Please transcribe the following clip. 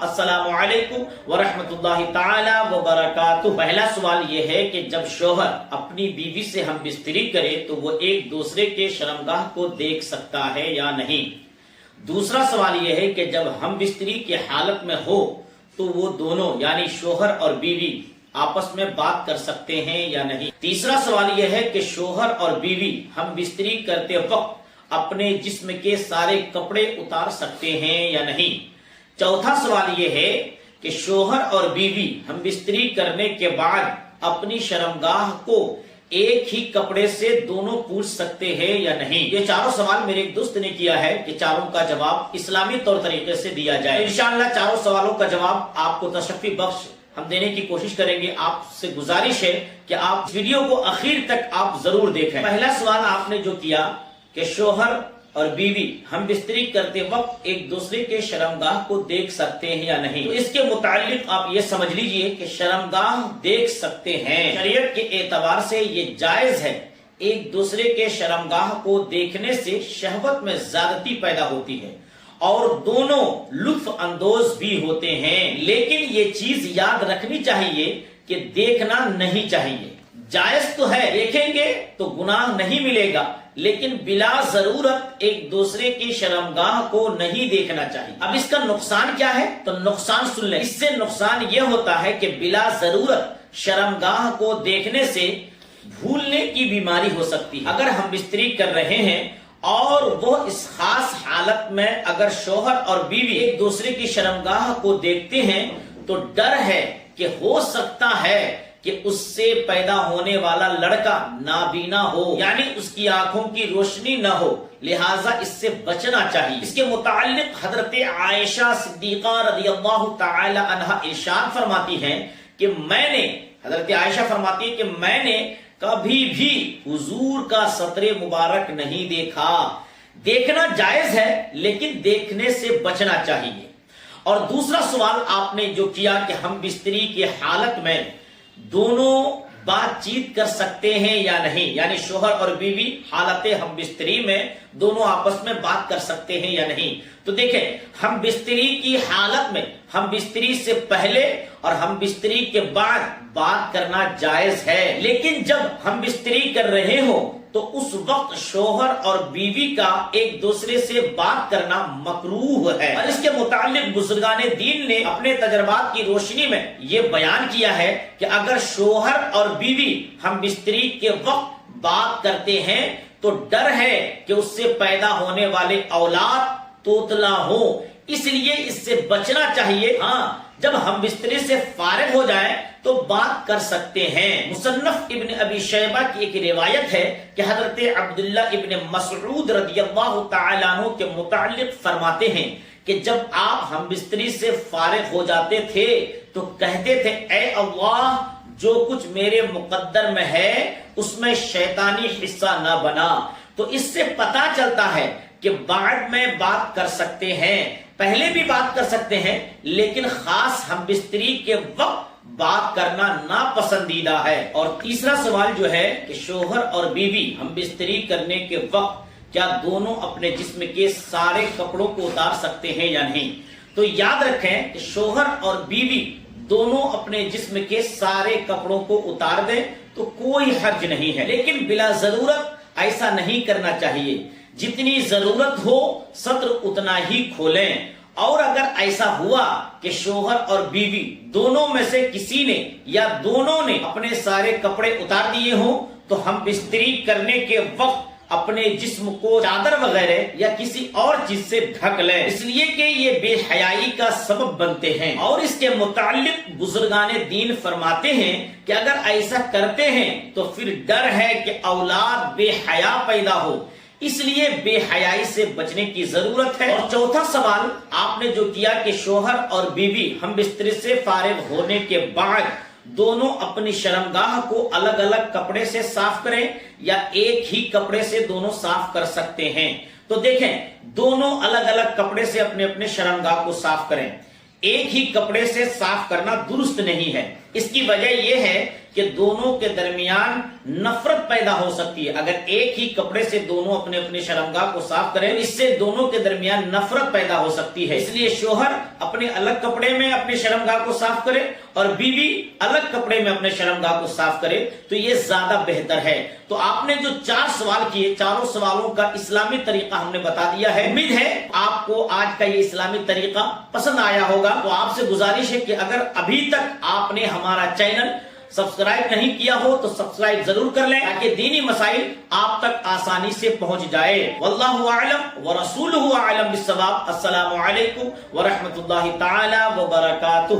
السلام علیکم ورحمۃ اللہ تعالی وبرکاتہ۔ پہلا سوال یہ ہے کہ جب شوہر اپنی بیوی سے ہم بستری کرے تو وہ ایک دوسرے کے شرمگاہ کو دیکھ سکتا ہے یا نہیں؟ دوسرا سوال یہ ہے کہ جب ہم بستری کی حالت میں ہو تو وہ دونوں یعنی شوہر اور بیوی آپس میں بات کر سکتے ہیں یا نہیں؟ تیسرا سوال یہ ہے کہ شوہر اور بیوی ہم بستری کرتے وقت اپنے جسم کے سارے کپڑے اتار سکتے ہیں یا نہیں؟ چوتھا سوال یہ ہے کہ شوہر اور بیوی ہم بستری کرنے کے بعد اپنی شرمگاہ کو ایک ہی کپڑے سے دونوں پوچھ سکتے ہیں یا نہیں؟ یہ چاروں سوال میرے ایک دوست نے کیا ہے کہ چاروں کا جواب اسلامی طور طریقے سے دیا جائے۔ انشاءاللہ چاروں سوالوں کا جواب آپ کو تشفی بخش ہم دینے کی کوشش کریں گے۔ آپ سے گزارش ہے کہ آپ ویڈیو کو آخر تک آپ ضرور دیکھیں۔ پہلا سوال آپ نے جو کیا کہ شوہر اور بیوی ہم بستری کرتے وقت ایک دوسرے کے شرمگاہ کو دیکھ سکتے ہیں یا نہیں، تو اس کے متعلق آپ یہ سمجھ لیجئے کہ شرمگاہ دیکھ سکتے ہیں۔ شریعت کے اعتبار سے یہ جائز ہے۔ ایک دوسرے کے شرمگاہ کو دیکھنے سے شہوت میں زیادتی پیدا ہوتی ہے اور دونوں لطف اندوز بھی ہوتے ہیں، لیکن یہ چیز یاد رکھنی چاہیے کہ دیکھنا نہیں چاہیے۔ جائز تو ہے، دیکھیں گے تو گناہ نہیں ملے گا، لیکن بلا ضرورت ایک دوسرے کی شرمگاہ کو نہیں دیکھنا چاہیے۔ اب اس کا نقصان کیا ہے تو نقصان سن لیں۔ اس سے نقصان یہ ہوتا ہے کہ بلا ضرورت شرمگاہ کو دیکھنے سے بھولنے کی بیماری ہو سکتی ہے۔ اگر ہم بستری کر رہے ہیں اور وہ اس خاص حالت میں اگر شوہر اور بیوی ایک دوسرے کی شرمگاہ کو دیکھتے ہیں تو ڈر ہے کہ ہو سکتا ہے کہ اس سے پیدا ہونے والا لڑکا نابینا ہو، یعنی اس کی آنکھوں کی روشنی نہ ہو، لہٰذا اس سے بچنا چاہیے۔ اس کے متعلق حضرت عائشہ صدیقہ رضی اللہ تعالی عنہا ارشاد فرماتی ہیں کہ حضرت عائشہ فرماتی ہے کہ میں نے کبھی بھی حضور کا سطر مبارک نہیں دیکھا۔ دیکھنا جائز ہے لیکن دیکھنے سے بچنا چاہیے۔ اور دوسرا سوال آپ نے جو کیا کہ ہم بستری کی حالت میں دونوں بات چیت کر سکتے ہیں یا نہیں، یعنی شوہر اور بیوی حالت ہم بستری میں دونوں آپس میں بات کر سکتے ہیں یا نہیں، تو دیکھیں ہم بستری کی حالت میں ہم بستری سے پہلے اور ہم بستری کے بعد بات کرنا جائز ہے، لیکن جب ہم بستری کر رہے ہوں تو اس وقت شوہر اور بیوی کا ایک دوسرے سے بات کرنا مکروہ ہے۔ اور اس کے متعلق بزرگان دین نے اپنے تجربات کی روشنی میں یہ بیان کیا ہے کہ اگر شوہر اور بیوی ہم بستری کے وقت بات کرتے ہیں تو ڈر ہے کہ اس سے پیدا ہونے والے اولاد توتلا ہو، اس لیے اس سے بچنا چاہیے۔ ہاں، جب ہم بستری سے فارغ ہو جائیں تو بات کر سکتے ہیں۔ مصنف ابن ابی شیبہ کی ایک روایت ہے کہ حضرت عبداللہ ابن مسعود رضی اللہ تعالیٰ عنہ کے متعلق فرماتے ہیں کہ جب آپ ہم بستری سے فارغ ہو جاتے تھے تو کہتے تھے اے اللہ، جو کچھ میرے مقدر میں ہے اس میں شیطانی حصہ نہ بنا۔ تو اس سے پتہ چلتا ہے کہ بعد میں بات کر سکتے ہیں، پہلے بھی بات کر سکتے ہیں، لیکن خاص ہم بستری کے وقت بات کرنا ناپسندیدہ ہے۔ اور تیسرا سوال جو ہے کہ شوہر اور بیوی ہم بستری کرنے کے وقت کیا دونوں اپنے جسم کے سارے کپڑوں کو اتار سکتے ہیں یا نہیں، تو یاد رکھیں کہ شوہر اور بیوی دونوں اپنے جسم کے سارے کپڑوں کو اتار دیں تو کوئی حرج نہیں ہے، لیکن بلا ضرورت ایسا نہیں کرنا چاہیے۔ جتنی ضرورت ہو سطر اتنا ہی کھولیں، اور اگر ایسا ہوا کہ شوہر اور بیوی دونوں میں سے کسی نے یا دونوں نے اپنے سارے کپڑے اتار دیے ہوں تو ہم بستری کرنے کے وقت اپنے جسم کو چادر وغیرہ یا کسی اور چیز سے ڈھک لیں، اس لیے کہ یہ بے حیائی کا سبب بنتے ہیں۔ اور اس کے متعلق بزرگان دین فرماتے ہیں کہ اگر ایسا کرتے ہیں تو پھر ڈر ہے کہ اولاد بے حیا پیدا ہو، اس لیے بے حیائی سے بچنے کی ضرورت ہے۔ اور چوتھا سوال آپ نے جو کیا کہ شوہر اور بیوی ہم بستر سے فارغ ہونے کے بعد دونوں اپنی شرمگاہ کو الگ الگ کپڑے سے صاف کریں یا ایک ہی کپڑے سے دونوں صاف کر سکتے ہیں، تو دیکھیں دونوں الگ الگ کپڑے سے اپنے اپنے شرمگاہ کو صاف کریں۔ ایک ہی کپڑے سے صاف کرنا درست نہیں ہے، اس کی وجہ یہ ہے کہ دونوں کے درمیان نفرت پیدا ہو سکتی ہے۔ اگر ایک ہی کپڑے سے دونوں اپنے اپنے شرمگاہ کو صاف کریں، اس سے دونوں کے درمیان نفرت پیدا ہو سکتی ہے۔ اس لیے شوہر اپنے الگ کپڑے میں اپنے شرمگاہ کو صاف کرے اور بیوی الگ کپڑے میں اپنے شرمگاہ کو صاف کرے، تو یہ زیادہ بہتر ہے۔ تو آپ نے جو 4 سوال کیے، چاروں سوالوں کا اسلامی طریقہ ہم نے بتا دیا ہے۔ امید ہے آپ کو آج کا یہ اسلامی طریقہ پسند آیا ہوگا۔ تو آپ سے گزارش ہے کہ اگر ابھی تک آپ نے ہمارا چینل سبسکرائب نہیں کیا ہو تو سبسکرائب ضرور کر لیں تاکہ دینی مسائل آپ تک آسانی سے پہنچ جائے۔ واللہ اعلم ورسولہ اعلم بالصواب۔ السلام علیکم ورحمۃ اللہ تعالی وبرکاتہ۔